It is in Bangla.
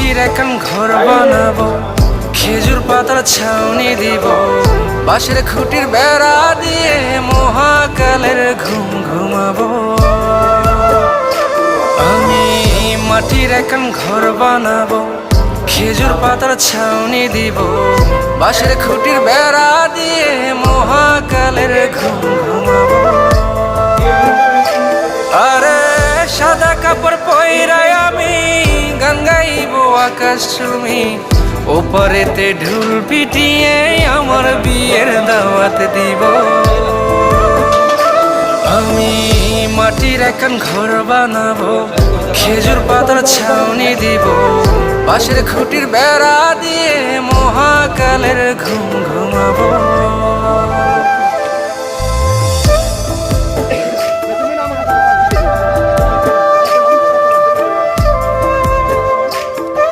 মাটির এখন ঘর বানাবো, খেজুর পাতার ছাউনি দিব, বাঁশের খুঁটির বেড়া দিয়ে মহাকালের ঘুম ঘুমাবো। আমি মাটির এখন ঘর বানাবো, খেজুর পাতার ছাউনি দিব, বাঁশের খুঁটির বেড়া দিয়ে মহাকালের ঘুম ঘুমাবো। আরে সাদা কাপড় পইরাই আমি গান গাইবো আকাশ চুমি, ওপারেতে ঢুল পিটিয়ে আমার বিয়ের দাওয়াত দিব। আমি মাটির এখন ঘর বানাবো, খেজুর পাতার ছাউনি দিব, বাঁশের খুঁটির বেড়া দিয়ে মহাকালের ঘুম ঘুমাবো।